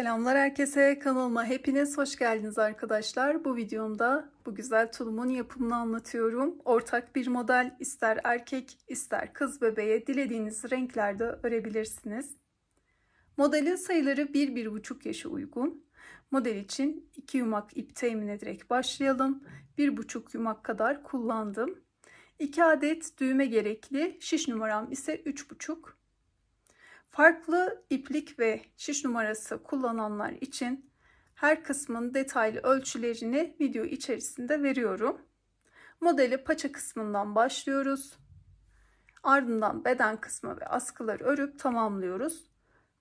Selamlar herkese, kanalıma hepiniz hoş geldiniz arkadaşlar. Bu videomda bu güzel tulumun yapımını anlatıyorum. Ortak bir model, ister erkek ister kız bebeğe dilediğiniz renklerde örebilirsiniz. Modelin sayıları 1-1,5 yaşa uygun. Model için 2 yumak ip temin ederek başlayalım. 1,5 yumak kadar kullandım. 2 adet düğme gerekli, şiş numaram ise 3,5. Farklı iplik ve şiş numarası kullananlar için her kısmın detaylı ölçülerini video içerisinde veriyorum. Modeli paça kısmından başlıyoruz. Ardından beden kısmı ve askıları örüp tamamlıyoruz.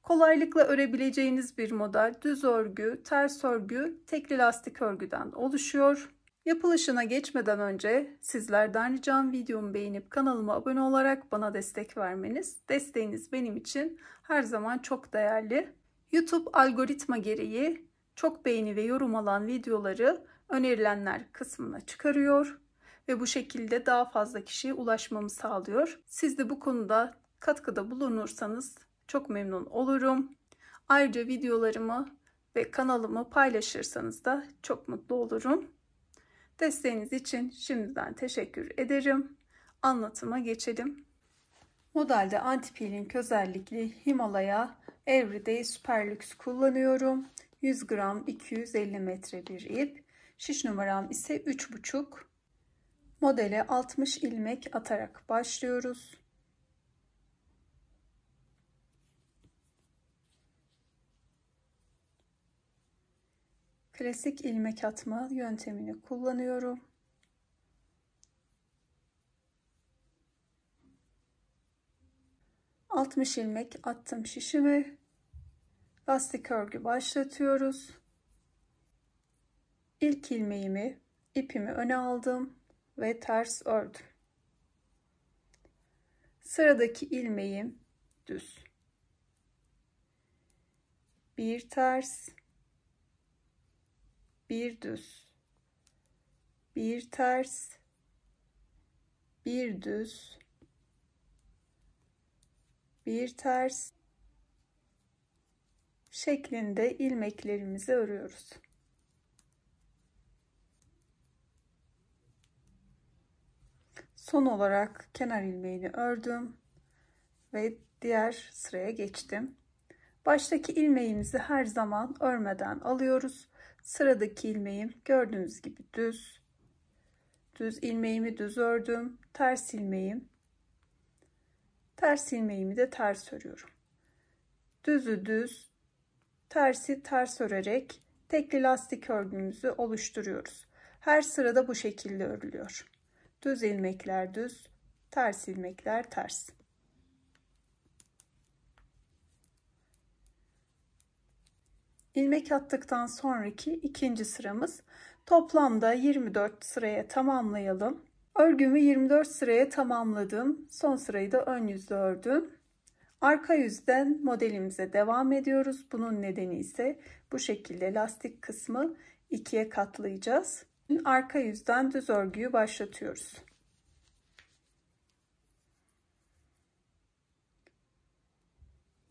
Kolaylıkla örebileceğiniz bir model, düz örgü, ters örgü, tekli lastik örgüden oluşuyor. Yapılışına geçmeden önce sizlerden ricam videomu beğenip kanalıma abone olarak bana destek vermeniz. Desteğiniz benim için her zaman çok değerli. YouTube algoritma gereği çok beğeni ve yorum alan videoları önerilenler kısmına çıkarıyor ve bu şekilde daha fazla kişiye ulaşmamı sağlıyor. Siz de bu konuda katkıda bulunursanız çok memnun olurum. Ayrıca videolarımı ve kanalımı paylaşırsanız da çok mutlu olurum. Desteğiniz için şimdiden teşekkür ederim. Anlatıma geçelim. Modelde anti-peeling özellikli Himalaya Everyday Superlux kullanıyorum. 100 gram 250 metre bir ip. Şiş numaram ise 3,5. Modele 60 ilmek atarak başlıyoruz. Klasik ilmek atma yöntemini kullanıyorum. ...60 ilmek attım şişime. Lastik örgü başlatıyoruz. İlk ilmeğimi, ipimi öne aldım ve ters ördüm. Sıradaki ilmeğim düz. Bir ters, bir düz, bir ters, bir düz, bir ters şeklinde ilmeklerimizi örüyoruz. Son olarak kenar ilmeğini ördüm ve diğer sıraya geçtim. Baştaki ilmeğimizi her zaman örmeden alıyoruz. Sıradaki ilmeğim gördüğünüz gibi düz. Düz ilmeğimi düz ördüm. Ters ilmeğim. Ters ilmeğimi de ters örüyorum. Düzü düz, tersi ters örerek tekli lastik örgümüzü oluşturuyoruz. Her sırada bu şekilde örülüyor. Düz ilmekler düz, ters ilmekler ters. İlmek attıktan sonraki ikinci sıramız. Toplamda 24 sıraya tamamlayalım. Örgümü 24 sıraya tamamladım. Son sırayı da ön yüzde ördüm. Arka yüzden modelimize devam ediyoruz. Bunun nedeni ise bu şekilde lastik kısmı ikiye katlayacağız. Arka yüzden düz örgüyü başlatıyoruz.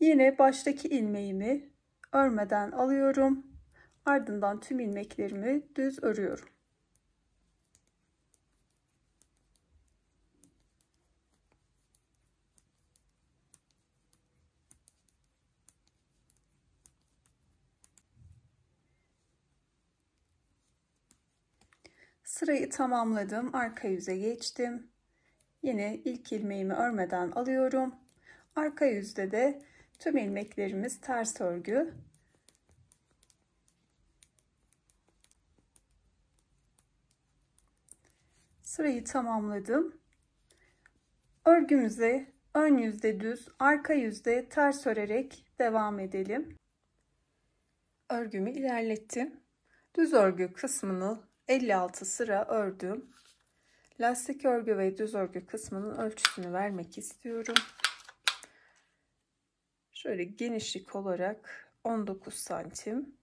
Yine baştaki ilmeğimi örmeden alıyorum. Ardından tüm ilmeklerimi düz örüyorum. Sırayı tamamladım. Arka yüze geçtim. Yine ilk ilmeğimi örmeden alıyorum. Arka yüzde de tüm ilmeklerimiz ters örgü. Sırayı tamamladım. Örgümüze ön yüzde düz, arka yüzde ters örerek devam edelim. Örgümü ilerlettim. Düz örgü kısmını 56 sıra ördüm. Lastik örgü ve düz örgü kısmının ölçüsünü vermek istiyorum. Şöyle genişlik olarak 19 santim.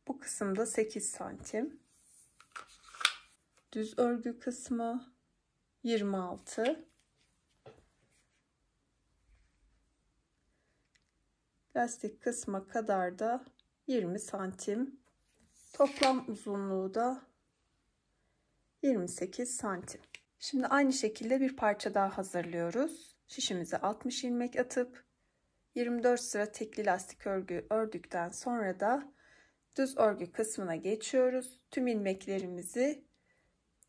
Bu kısımda 8 santim. Düz örgü kısmı 26. Lastik kısma kadar da 20 santim. Toplam uzunluğu da 28 santim. Şimdi aynı şekilde bir parça daha hazırlıyoruz. Şişimize 60 ilmek atıp 24 sıra tekli lastik örgü ördükten sonra da düz örgü kısmına geçiyoruz. Tüm ilmeklerimizi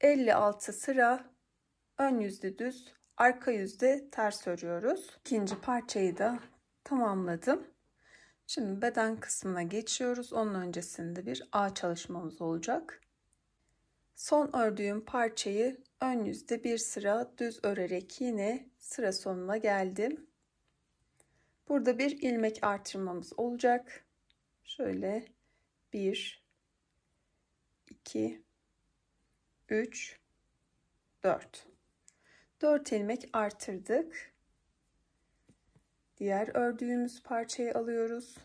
56 sıra ön yüzde düz, arka yüzde ters örüyoruz. İkinci parçayı da tamamladım. Şimdi beden kısmına geçiyoruz. Onun öncesinde bir ağ çalışmamız olacak. Son ördüğüm parçayı ön yüzde bir sıra düz örerek yine sıra sonuna geldim. Burada bir ilmek artırmamız olacak. Şöyle 1, 2, 3, 4. 4 ilmek artırdık. Diğer ördüğümüz parçayı alıyoruz.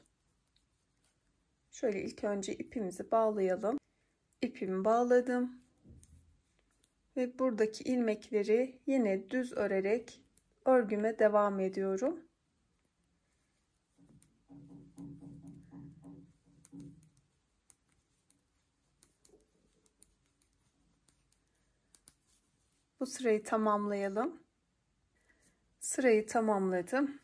Şöyle ilk önce ipimizi bağlayalım. İpimi bağladım. Ve buradaki ilmekleri yine düz örerek örgüme devam ediyorum. Bu sırayı tamamlayalım. Sırayı tamamladım.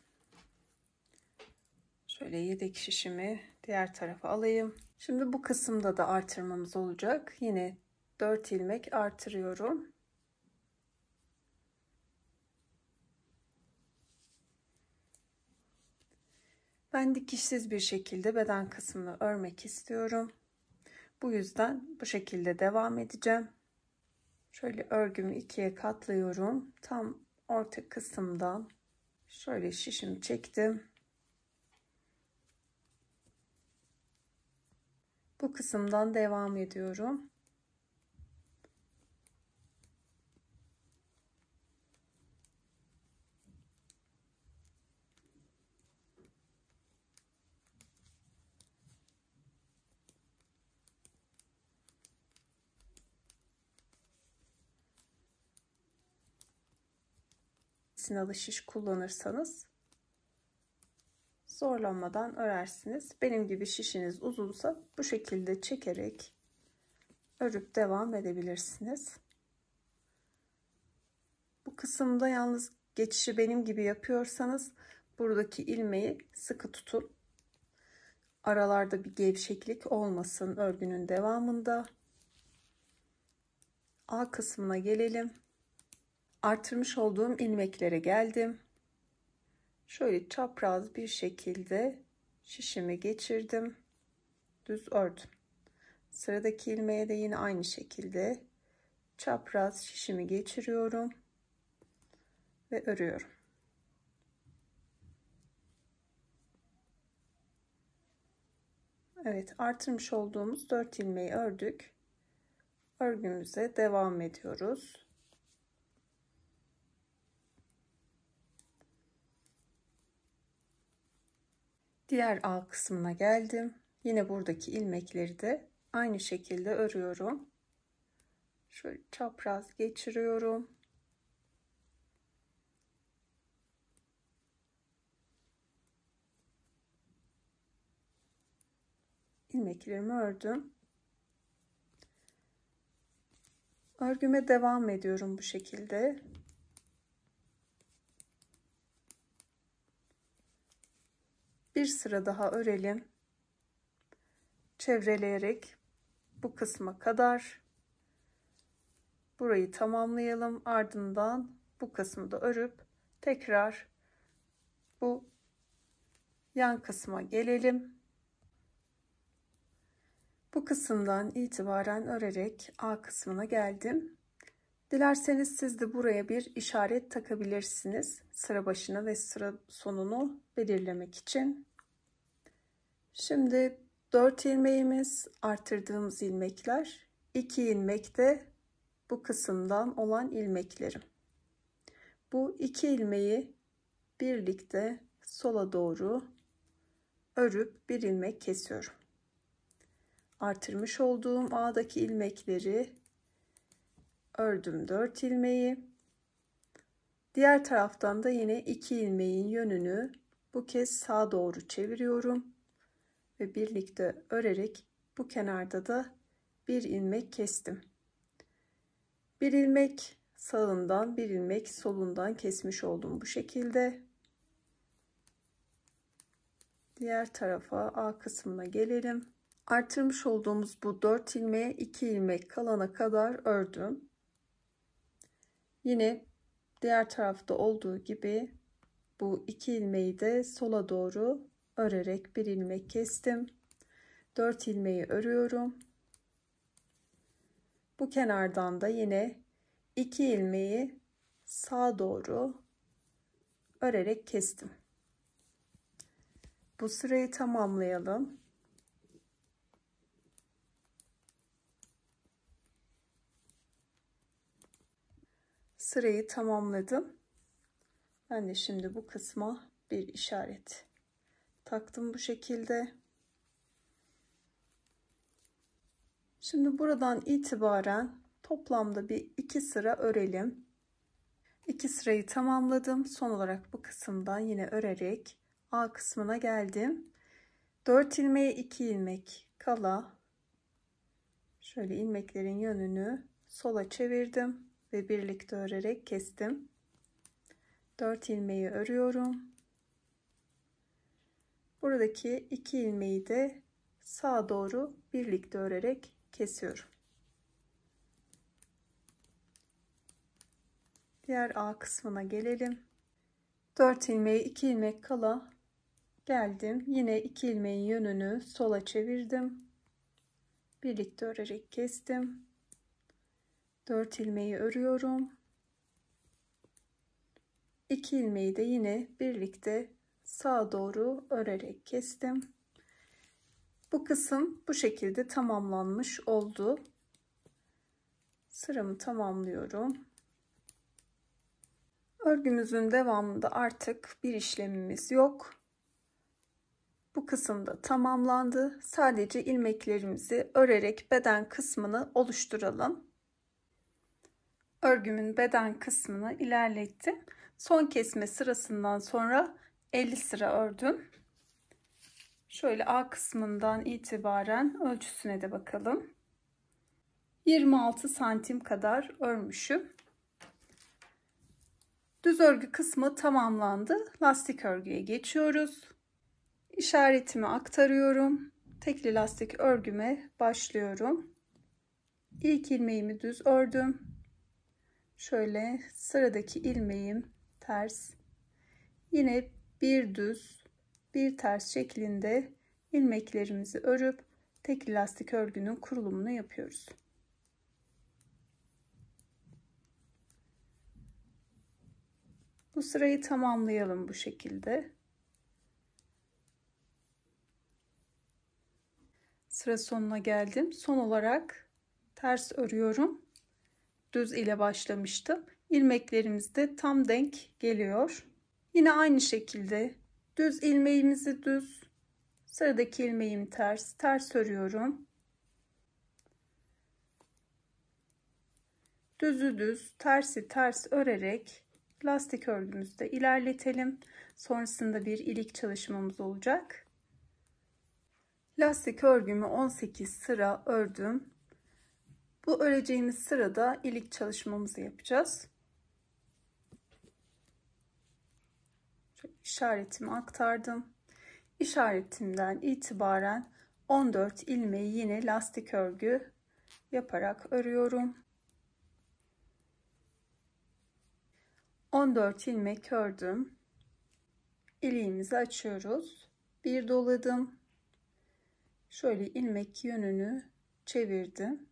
Şöyle yedek şişimi diğer tarafa alayım. Şimdi bu kısımda da artırmamız olacak. Yine 4 ilmek artırıyorum. Ben dikişsiz bir şekilde beden kısmını örmek istiyorum. Bu yüzden bu şekilde devam edeceğim. Şöyle örgümü ikiye katlıyorum. Tam orta kısımdan şöyle şişimi çektim. Bu kısımdan devam ediyorum. Sinalı şiş kullanırsanız zorlanmadan örersiniz. Benim gibi şişiniz uzunsa bu şekilde çekerek örüp devam edebilirsiniz. Bu kısımda yalnız geçişi benim gibi yapıyorsanız buradaki ilmeği sıkı tutun. Aralarda bir gevşeklik olmasın örgünün devamında. A kısmına gelelim. Artırmış olduğum ilmeklere geldim. Şöyle çapraz bir şekilde şişimi geçirdim. Düz ördüm. Sıradaki ilmeğe de yine aynı şekilde çapraz şişimi geçiriyorum ve örüyorum. Evet, artırmış olduğumuz 4 ilmeği ördük. Örgümüze devam ediyoruz. Diğer alt kısmına geldim. Yine buradaki ilmekleri de aynı şekilde örüyorum. Şöyle çapraz geçiriyorum. İlmeklerimi ördüm. Örgüme devam ediyorum bu şekilde. Bir sıra daha örelim. Çevreleyerek bu kısma kadar burayı tamamlayalım. Ardından bu kısmı da örüp tekrar bu yan kısma gelelim. Bu kısımdan itibaren örerek A kısmına geldim. Dilerseniz siz de buraya bir işaret takabilirsiniz. Sıra başına ve sıra sonunu belirlemek için. Şimdi 4 ilmeğimiz, artırdığımız ilmekler, 2 ilmek de bu kısımdan olan ilmeklerim. Bu 2 ilmeği birlikte sola doğru örüp bir ilmek kesiyorum. Artırmış olduğum A'daki ilmekleri ördüm 4 ilmeği. Diğer taraftan da yine 2 ilmeğin yönünü Bu kez sağa doğru çeviriyorum ve birlikte örerek bu kenarda da bir ilmek kestim. Bir ilmek sağından, bir ilmek solundan kesmiş oldum bu şekilde. Diğer tarafa A kısmına gelelim. Artırmış olduğumuz bu 4 ilmeğe 2 ilmek kalana kadar ördüm. Yine diğer tarafta olduğu gibi bu 2 ilmeği de sola doğru örerek bir ilmek kestim. 4 ilmeği örüyorum. Bu kenardan da yine 2 ilmeği sağa doğru örerek kestim. Bu sırayı tamamlayalım. Sırayı tamamladım. Ben de şimdi bu kısma bir işaret taktım bu şekilde. Şimdi buradan itibaren toplamda bir 2 sıra örelim. 2 sırayı tamamladım. Son olarak bu kısımdan yine örerek A kısmına geldim. 4 ilmeğe 2 ilmek kala şöyle ilmeklerin yönünü sola çevirdim ve birlikte örerek kestim. 4 ilmeği örüyorum. Buradaki 2 ilmeği de sağa doğru birlikte örerek kesiyorum. Diğer A kısmına gelelim. 4 ilmeği 2 ilmek kala geldim. Yine 2 ilmeğin yönünü sola çevirdim. Birlikte örerek kestim. 4 ilmeği örüyorum. 2 ilmeği de yine birlikte sağa doğru örerek kestim. Bu kısım bu şekilde tamamlanmış oldu. Sıramı tamamlıyorum. Örgümüzün devamında artık bir işlemimiz yok. Bu kısımda tamamlandı. Sadece ilmeklerimizi örerek beden kısmını oluşturalım. Örgümün beden kısmını ilerlettim. Son kesme sırasından sonra 50 sıra ördüm. Şöyle A kısmından itibaren ölçüsüne de bakalım. 26 santim kadar örmüşüm. Düz örgü kısmı tamamlandı. Lastik örgüye geçiyoruz. İşaretimi aktarıyorum. Tekli lastik örgüme başlıyorum. İlk ilmeğimi düz ördüm. Şöyle sıradaki ilmeğim ters. Yine bir düz, bir ters şeklinde ilmeklerimizi örüp tekli lastik örgünün kurulumunu yapıyoruz. Bu sırayı tamamlayalım bu şekilde. Sıra sonuna geldim. Son olarak ters örüyorum. Düz ile başlamıştım. İlmeklerimiz de tam denk geliyor. Yine aynı şekilde düz ilmeğimizi düz, sıradaki ilmeğim ters, ters örüyorum. Düzü düz, tersi ters örerek lastik örgümüzü de ilerletelim. Sonrasında bir ilik çalışmamız olacak. Lastik örgümü 18 sıra ördüm. Bu öreceğimiz sırada ilik çalışmamızı yapacağız. Şöyle işaretimi aktardım. İşaretimden itibaren 14 ilmeği yine lastik örgü yaparak örüyorum. 14 ilmek ördüm. İliğimizi açıyoruz. Bir doladım. Şöyle ilmek yönünü çevirdim.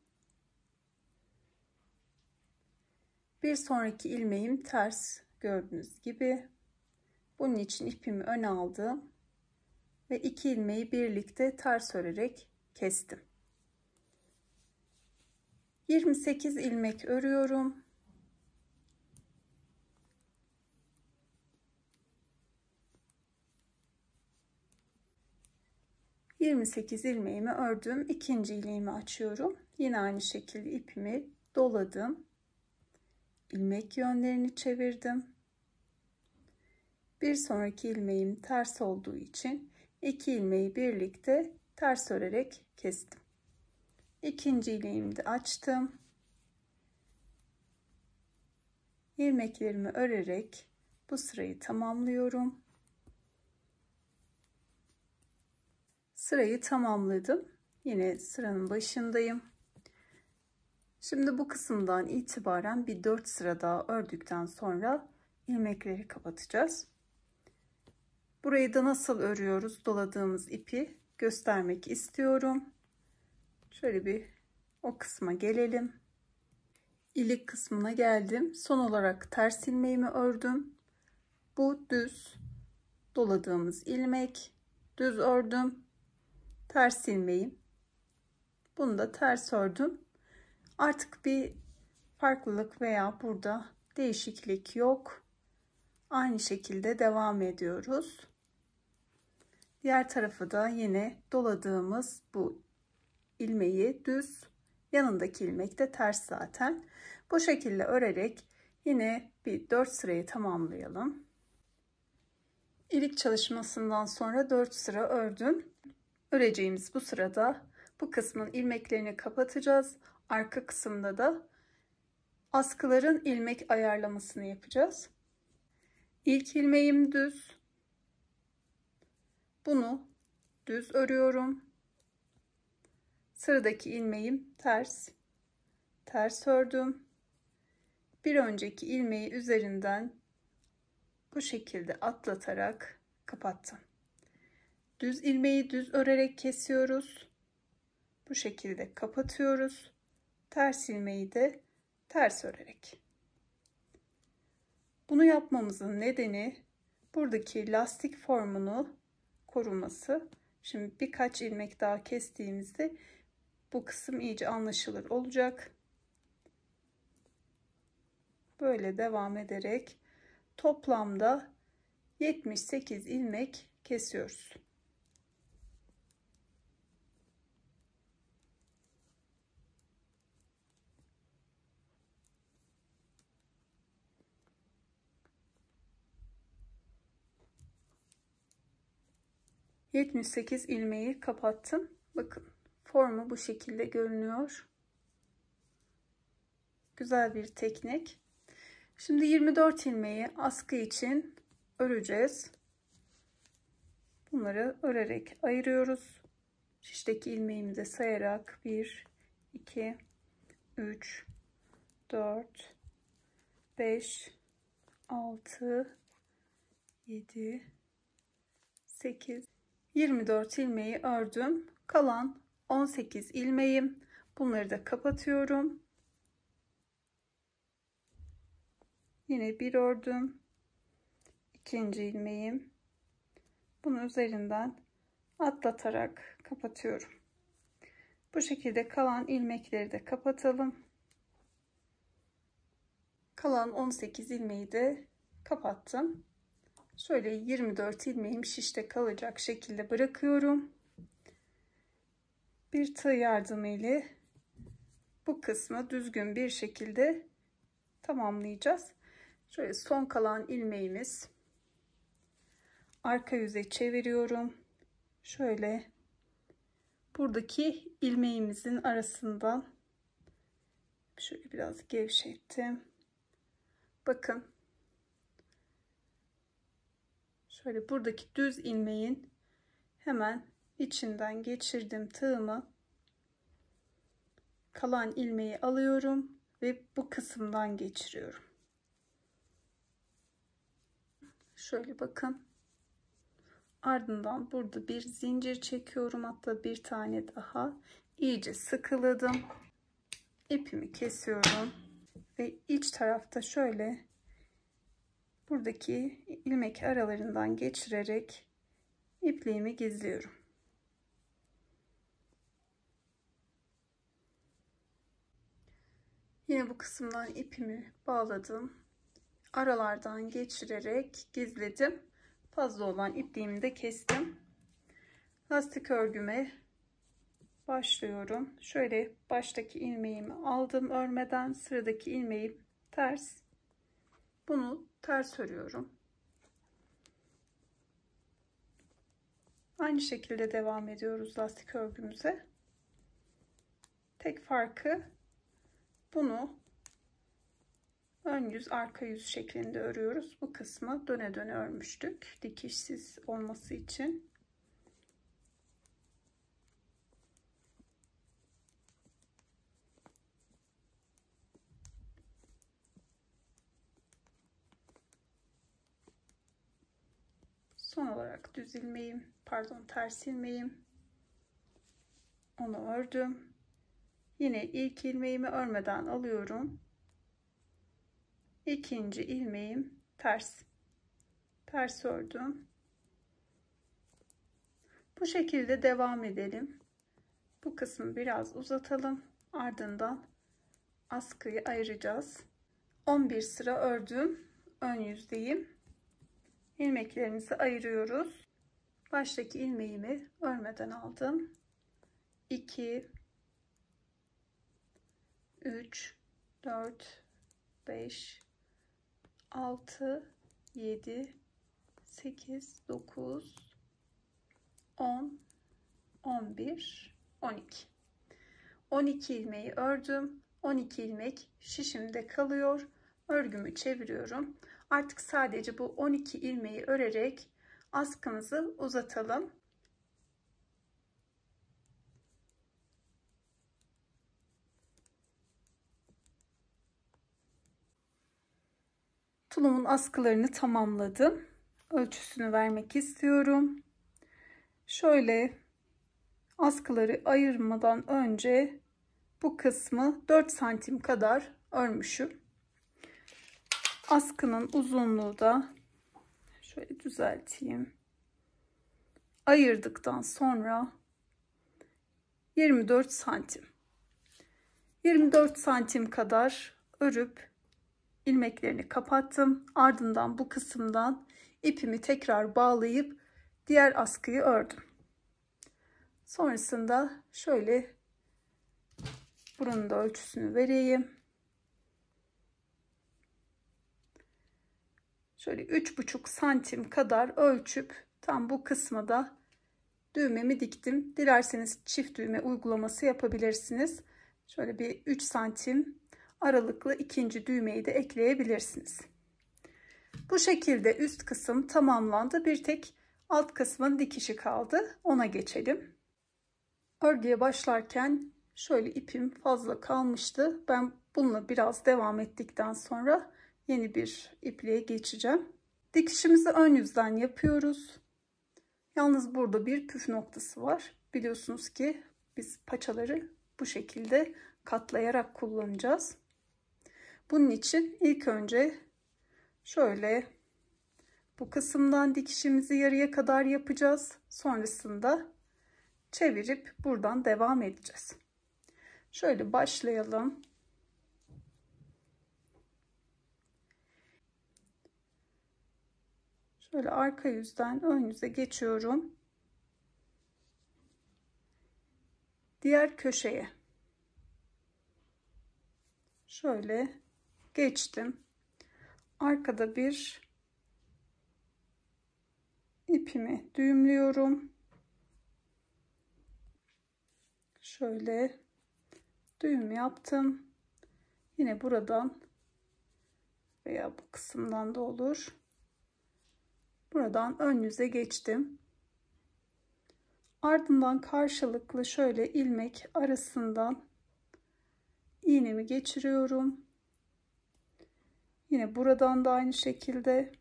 Bir sonraki ilmeğim ters gördüğünüz gibi. Bunun için ipimi öne aldım ve 2 ilmeği birlikte ters örerek kestim. 28 ilmek örüyorum. ...28 ilmeğimi ördüm. İkinci ilmeğimi açıyorum. Yine aynı şekilde ipimi doladım. İlmek yönlerini çevirdim. Bir sonraki ilmeğim ters olduğu için 2 ilmeği birlikte ters örerek kestim. İkinci ilmeğimi de açtım. İlmeklerimi örerek bu sırayı tamamlıyorum. Sırayı tamamladım. Yine sıranın başındayım. Şimdi bu kısımdan itibaren bir 4 sıra daha ördükten sonra ilmekleri kapatacağız. Burayı da nasıl örüyoruz, doladığımız ipi göstermek istiyorum. Şöyle bir o kısma gelelim. İlik kısmına geldim. Son olarak ters ilmeğimi ördüm. Bu düz doladığımız ilmek. Düz ördüm. Ters ilmeğim. Bunu da ters ördüm. Artık bir farklılık veya burada değişiklik yok. Aynı şekilde devam ediyoruz. Diğer tarafı da yine doladığımız bu ilmeği düz, yanındaki ilmek de ters zaten. Bu şekilde örerek yine bir 4 sırayı tamamlayalım. İlik çalışmasından sonra 4 sıra ördüm. Öreceğimiz bu sırada bu kısmın ilmeklerini kapatacağız. Arka kısımda da askıların ilmek ayarlamasını yapacağız. İlk ilmeğim düz. Bunu düz örüyorum. Sıradaki ilmeğim ters. Ters ördüm. Bir önceki ilmeği üzerinden bu şekilde atlatarak kapattım. Düz ilmeği düz örerek kesiyoruz. Bu şekilde kapatıyoruz. Ters ilmeği de ters örerek. Bunu yapmamızın nedeni buradaki lastik formunu koruması. Şimdi birkaç ilmek daha kestiğimizde bu kısım iyice anlaşılır olacak. Böyle devam ederek toplamda 78 ilmek kesiyoruz. ...78 ilmeği kapattım. Bakın formu bu şekilde görünüyor. Güzel bir teknik. Şimdi 24 ilmeği askı için öreceğiz. Bunları örerek ayırıyoruz. Şişteki ilmeğimi de sayarak 1, 2, 3, 4, 5, 6, 7, 8, 24 ilmeği ördüm. Kalan 18 ilmeğim. Bunları da kapatıyorum. Yine bir ördüm. İkinci ilmeğim. Bunu üzerinden atlatarak kapatıyorum. Bu şekilde kalan ilmekleri de kapatalım. Kalan 18 ilmeği de kapattım. Şöyle 24 ilmeğim şişte kalacak şekilde bırakıyorum. Bir tığ yardımıyla bu kısmı düzgün bir şekilde tamamlayacağız. Şöyle son kalan ilmeğimiz, arka yüze çeviriyorum. Şöyle buradaki ilmeğimizin arasından şöyle biraz gevşettim. Bakın. Şöyle buradaki düz ilmeğin hemen içinden geçirdim tığımı. Kalan ilmeği alıyorum ve bu kısımdan geçiriyorum. Şöyle bakın. Ardından burada bir zincir çekiyorum. Hatta bir tane daha. İyice sıkıladım. İpimi kesiyorum. Ve iç tarafta şöyle buradaki ilmek aralarından geçirerek ipliğimi gizliyorum. Yine bu kısımdan ipimi bağladım. Aralardan geçirerek gizledim. Fazla olan ipliğimi de kestim. Lastik örgüme başlıyorum. Şöyle baştaki ilmeğimi aldım örmeden, sıradaki ilmeğim ters. Bunu ters örüyorum. Aynı şekilde devam ediyoruz lastik örgümüze. Tek farkı bunu ön yüz arka yüz şeklinde örüyoruz. Bu kısmı döne döne örmüştük dikişsiz olması için. Son olarak düz ilmeğim, pardon ters ilmeğim, onu ördüm. Yine ilk ilmeğimi örmeden alıyorum. İkinci ilmeğim ters ördüm. Bu şekilde devam edelim. Bu kısmı biraz uzatalım. Ardından askıyı ayıracağız. 11 sıra ördüm. Ön yüzdeyim. İlmeklerimizi ayırıyoruz. Baştaki ilmeğimi örmeden aldım. 2 3 4 5 6 7 8 9 10 11 12 12 ilmeği ördüm. 12 ilmek şişimde kalıyor. Örgümü çeviriyorum. Artık sadece bu 12 ilmeği örerek askımızı uzatalım. Tulumun askılarını tamamladım. Ölçüsünü vermek istiyorum. Şöyle askıları ayırmadan önce bu kısmı 4 santim kadar örmüşüm. Askının uzunluğu da şöyle düzelteyim. Ayırdıktan sonra 24 santim. 24 santim kadar örüp ilmeklerini kapattım. Ardından bu kısımdan ipimi tekrar bağlayıp diğer askıyı ördüm. Sonrasında şöyle buranın da ölçüsünü vereyim. Şöyle 3,5 santim kadar ölçüp tam bu kısma da düğmemi diktim. Dilerseniz çift düğme uygulaması yapabilirsiniz. Şöyle bir 3 santim aralıklı ikinci düğmeyi de ekleyebilirsiniz. Bu şekilde üst kısım tamamlandı. Bir tek alt kısmın dikişi kaldı. Ona geçelim. Örgüye başlarken şöyle ipim fazla kalmıştı. Ben bununla biraz devam ettikten sonra yeni bir ipliğe geçeceğim. Dikişimizi ön yüzden yapıyoruz. Yalnız burada bir püf noktası var. Biliyorsunuz ki biz paçaları bu şekilde katlayarak kullanacağız. Bunun için ilk önce şöyle bu kısımdan dikişimizi yarıya kadar yapacağız. Sonrasında çevirip buradan devam edeceğiz. Şöyle başlayalım. Şöyle arka yüzden ön yüze geçiyorum. Diğer köşeye şöyle geçtim. Arkada bir ipimi düğümlüyorum. Şöyle düğüm yaptım. Yine buradan veya bu kısımdan da olur. Buradan ön yüze geçtim. Ardından karşılıklı şöyle ilmek arasından iğnemi geçiriyorum. Yine buradan da aynı şekilde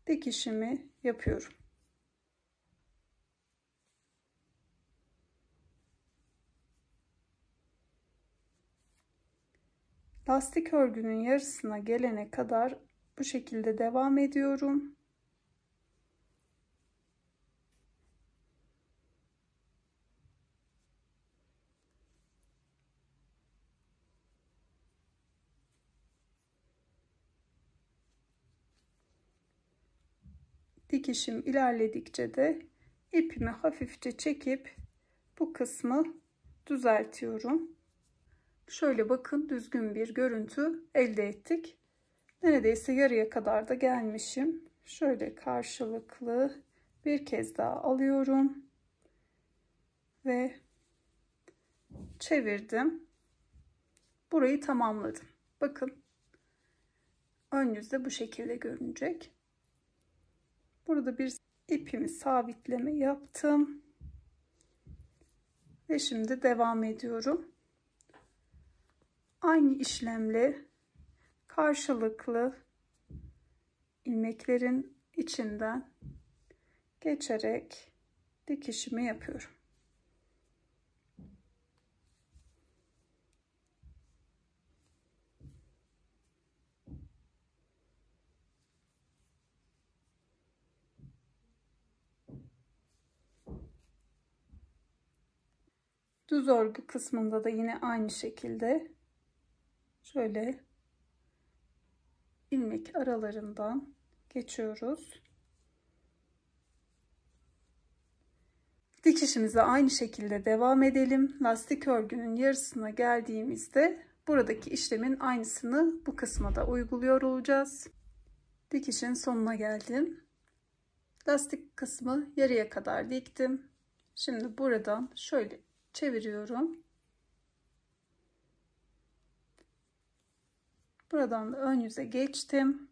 dikişimi yapıyorum. Lastik örgünün yarısına gelene kadar bu şekilde devam ediyorum. Dikişim ilerledikçe de ipimi hafifçe çekip bu kısmı düzeltiyorum. Şöyle bakın, düzgün bir görüntü elde ettik. Neredeyse yarıya kadar da gelmişim. şöyle karşılıklı bir kez daha alıyorum ve çevirdim. Burayı tamamladım. Bakın, ön yüzde bu şekilde görünecek. Burada bir ipimi sabitleme yaptım ve şimdi devam ediyorum. Aynı işlemle karşılıklı ilmeklerin içinden geçerek dikişimi yapıyorum. Düz örgü kısmında da yine aynı şekilde şöyle ilmek aralarından geçiyoruz. Dikişimize aynı şekilde devam edelim. Lastik örgünün yarısına geldiğimizde buradaki işlemin aynısını bu kısma da uyguluyor olacağız. Dikişin sonuna geldim. Lastik kısmı yarıya kadar diktim. Şimdi buradan şöyle çeviriyorum. Buradan da ön yüze geçtim.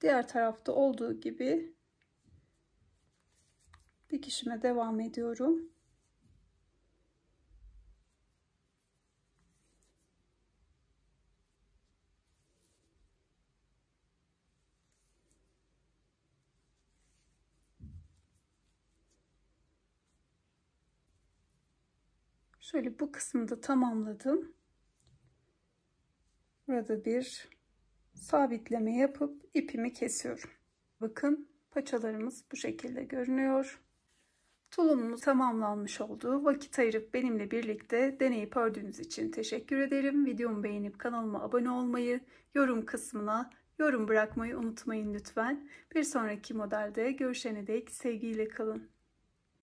Diğer tarafta olduğu gibi dikişime devam ediyorum. Şöyle bu kısmı da tamamladım. Burada bir sabitleme yapıp ipimi kesiyorum. Bakın, paçalarımız bu şekilde görünüyor. Tulumumuz tamamlanmış oldu. Vakit ayırıp benimle birlikte deneyip ördüğünüz için teşekkür ederim. Videomu beğenip kanalıma abone olmayı, yorum kısmına yorum bırakmayı unutmayın lütfen. Bir sonraki modelde görüşene dek sevgiyle kalın.